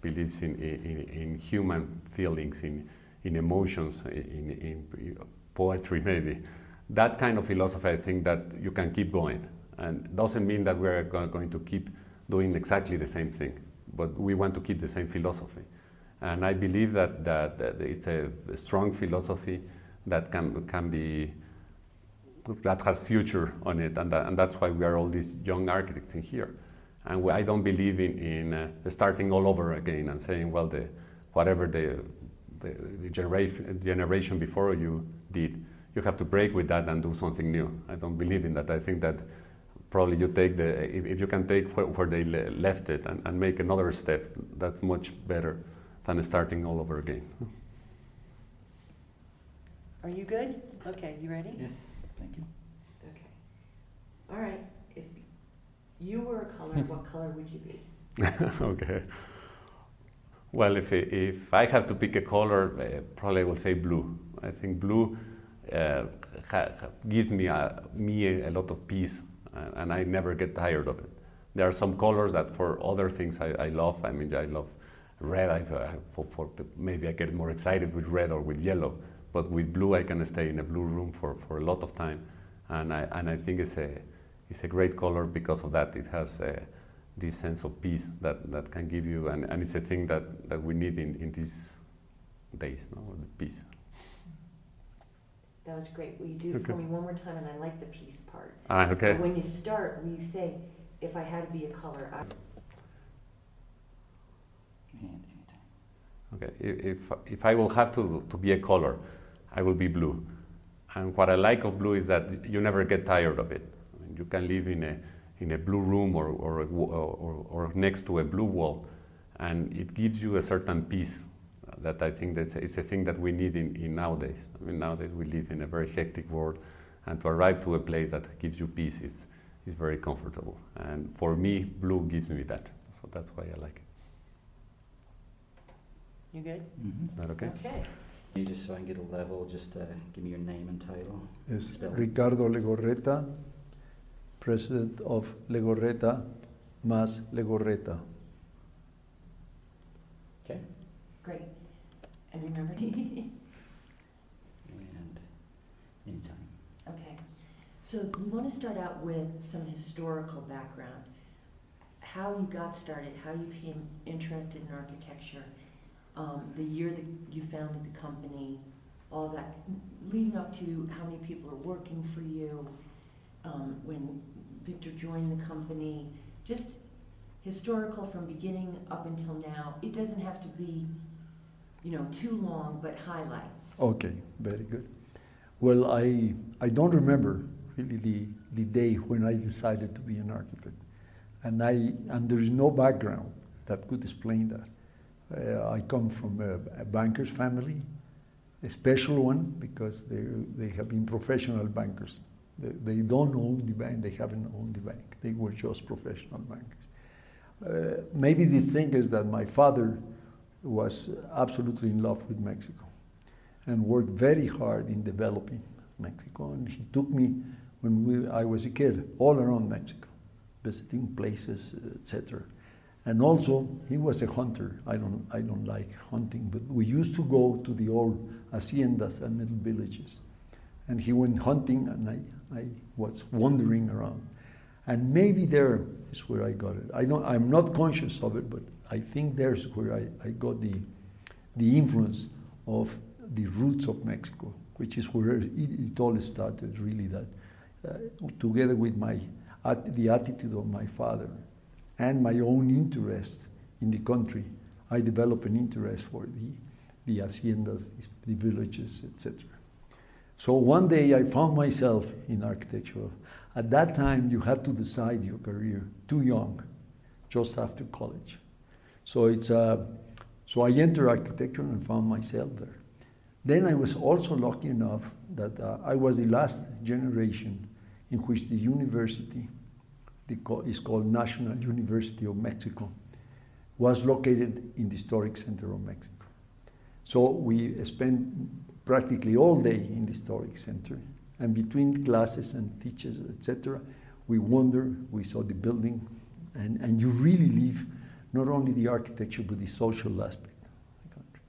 believes in human feelings, in emotions, in poetry maybe. That kind of philosophy, I think that you can keep going. And doesn't mean that we're going to keep doing exactly the same thing, but we want to keep the same philosophy. And I believe that it's a strong philosophy that can be, that has future on it, and that's why we are all these young architects in here. And I don't believe in starting all over again and saying, well, whatever the generation before you did, you have to break with that and do something new. I don't believe in that. I think that probably you take if you can take where they left it and make another step, that's much better than starting all over again. Are you good? Okay, you ready? Yes, thank you. Okay. All right. If you were a color, what color would you be? Okay. Well, if I have to pick a color, probably I will say blue. I think blue gives me a lot of peace, and I never get tired of it. There are some colors that for other things I love. I mean, I love red. Maybe I get more excited with red or with yellow, but with blue I can stay in a blue room for a lot of time, and I think it's a great color because of that. It has this sense of peace that can give you, and it's a thing that we need in these days, no? The peace. That was great. Will you do it for me one more time? And I like the peace part. Okay. But when you start, will you say, if I had to be a color, Okay. If I will have to be a color, I will be blue. And what I like of blue is that you never get tired of it. I mean, you can live in a blue room or next to a blue wall, and it gives you a certain peace that I think it's a thing that we need in nowadays. I mean, nowadays we live in a very hectic world, and to arrive to a place that gives you peace is very comfortable. And for me, blue gives me that. So that's why I like it. You good? Mm-hmm. Is that okay? Okay. Just so I can get a level, just give me your name and title. Yes, Ricardo Legorreta, president of Legorreta+Legorreta. Okay. Great. And remember, And anytime. okay. So we want to start out with some historical background. How you got started, how you became interested in architecture, the year that you founded the company, all that, leading up to how many people are working for you, when Victor joined the company, just historical from beginning up until now. It doesn't have to be, too long, but highlights. Okay, very good. Well, I don't remember really the day when I decided to be an architect, and there's no background that could explain that. I come from a banker's family, a special one because they have been professional bankers. They don't own the bank, they haven't owned the bank. They were just professional bankers. Maybe the thing is that my father was absolutely in love with Mexico and worked very hard in developing Mexico. And he took me when I was a kid all around Mexico, visiting places, etc. And also, he was a hunter. I don't like hunting, but we used to go to the old haciendas and little villages. And he went hunting, and I was wandering around. And maybe there is where I got it. I'm not conscious of it, but I think there's where I got the influence of the roots of Mexico, which is where it all started, really, that together with the attitude of my father, and my own interest in the country, I developed an interest for the haciendas, the villages, etc. So one day I found myself in architecture. At that time, you had to decide your career too young, just after college. So I entered architecture and found myself there. Then I was also lucky enough that I was the last generation in which the university, is called National University of Mexico, was located in the historic center of Mexico. So we spent practically all day in the historic center, and between classes and teachers, etc., we wandered, we saw the building, and you really live not only the architecture, but the social aspect of the country.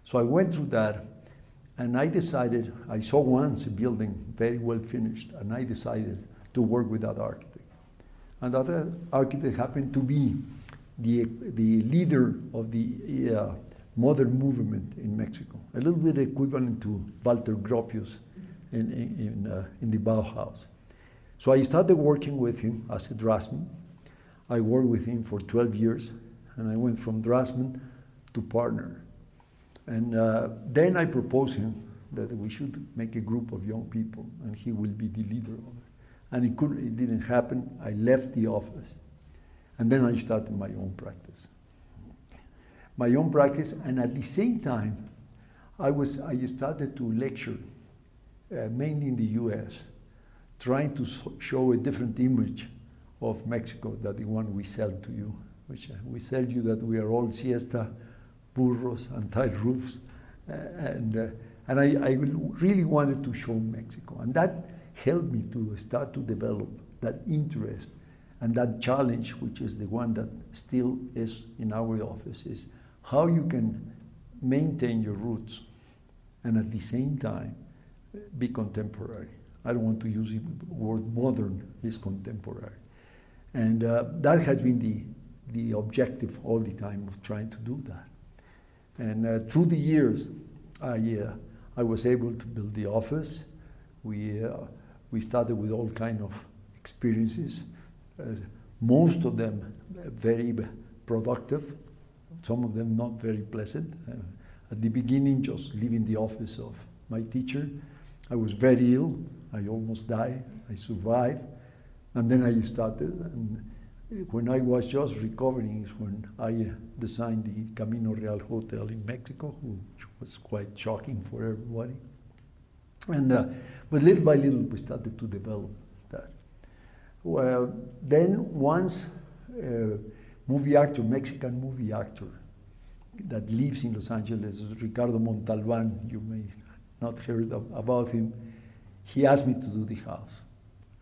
So I went through that, and I decided, I saw once a building very well finished, and I decided to work with that architect. And that architect happened to be the leader of the modern movement in Mexico, a little bit equivalent to Walter Gropius in the Bauhaus. So I started working with him as a draftsman. I worked with him for 12 years, and I went from draftsman to partner. And then I proposed him that we should make a group of young people, and he will be the leader of it. And it didn't happen. I left the office, and then I started my own practice. My own practice, and at the same time, I started to lecture, mainly in the U.S., trying to show a different image of Mexico than the one we sell to you, which we sell you that we are all siesta, burros, and tile roofs, and I really wanted to show Mexico, and that helped me to start to develop that interest and that challenge, which is the one that still is in our office, is how you can maintain your roots and at the same time be contemporary. I don't want to use the word modern, it's contemporary. And that has been the objective all the time of trying to do that. And through the years, I was able to build the office. We started with all kind of experiences, most of them very productive, some of them not very pleasant. At the beginning, just leaving the office of my teacher, I was very ill. I almost died. I survived. And then I started, and when I was just recovering is when I designed the Camino Real Hotel in Mexico, which was quite shocking for everybody. And but little by little, we started to develop that. Well, then once movie actor, Mexican movie actor that lives in Los Angeles, Ricardo Montalban, you may not heard about him, he asked me to do the house.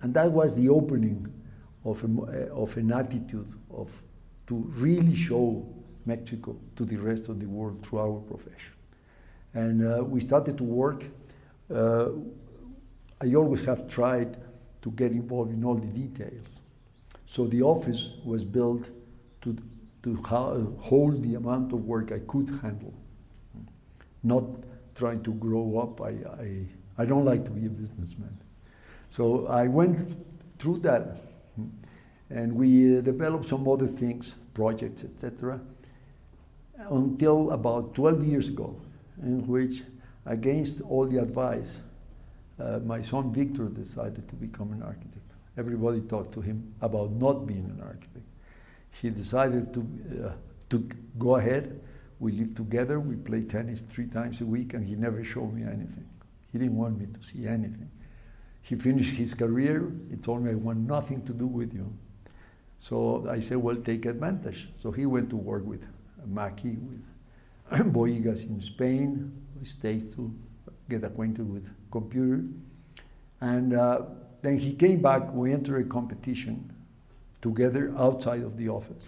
And that was the opening of an attitude to really show Mexico to the rest of the world through our profession. And we started to work. I always have tried to get involved in all the details. So the office was built to hold the amount of work I could handle, not trying to grow up. I don't like to be a businessman. So I went through that, and we developed some other things, projects, etc., until about 12 years ago, in which, against all the advice, my son Victor decided to become an architect. Everybody talked to him about not being an architect. He decided to go ahead. We lived together. We played tennis 3 times a week, and he never showed me anything. He didn't want me to see anything. He finished his career. He told me, I want nothing to do with you. So I said, well, take advantage. So he went to work with Maki, with Boigas in Spain. He stayed to get acquainted with computer. And then he came back. We entered a competition together outside of the office.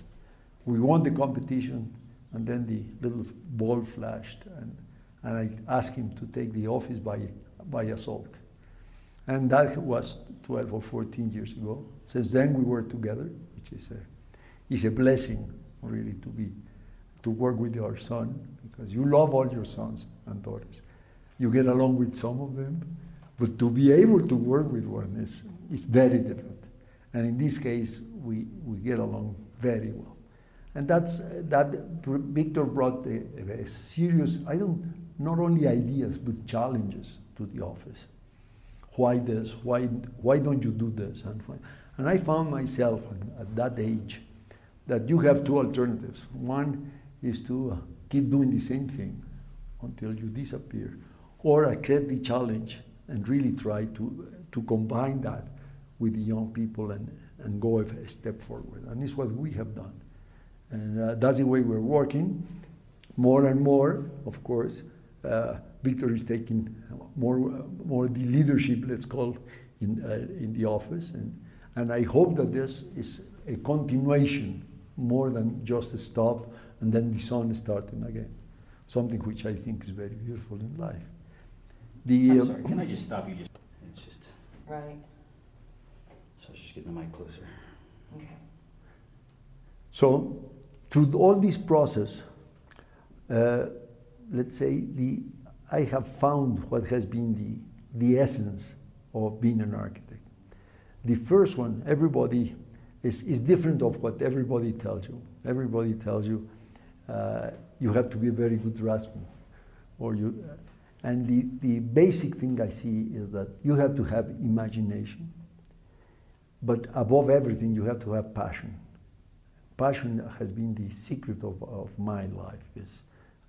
We won the competition, and then the little ball flashed, and I asked him to take the office by assault. And that was 12 or 14 years ago. Since then we were together, which is a blessing, really, to work with your son, because you love all your sons and daughters. You get along with some of them, but to be able to work with one is very different. And in this case, we get along very well. And Victor brought a serious, not only ideas, but challenges to the office. Why this? Why don't you do this? And I found myself at that age that you have 2 alternatives. One is to keep doing the same thing until you disappear, or accept the challenge and really try to combine that with the young people and go a step forward. And it's what we have done. And that's the way we're working. More and more, of course, Victor is taking more the leadership, let's call, in the office. And I hope that this is a continuation more than just a stop and then the sun starting again. Something which I think is very beautiful in life. I'm sorry, can I just stop you? It's just, Right, so I was just getting the mic closer. okay. So through all this process, let's say I have found what has been the essence of being an architect. The first one, everybody is different of what everybody tells you. Everybody tells you you have to be a very good draftsman, and the basic thing I see is that you have to have imagination, but above everything you have to have passion. Passion has been the secret of my life. Is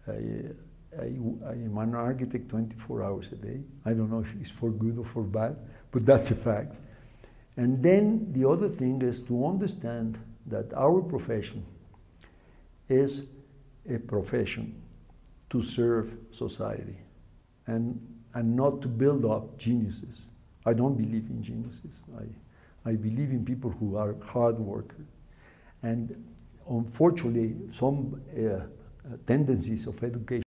I am an architect 24 hours a day. I don't know if it's for good or for bad, but that's a fact. And then the other thing is to understand that our profession is a profession to serve society and not to build up geniuses. I don't believe in geniuses. I believe in people who are hard workers. And unfortunately, some tendencies of education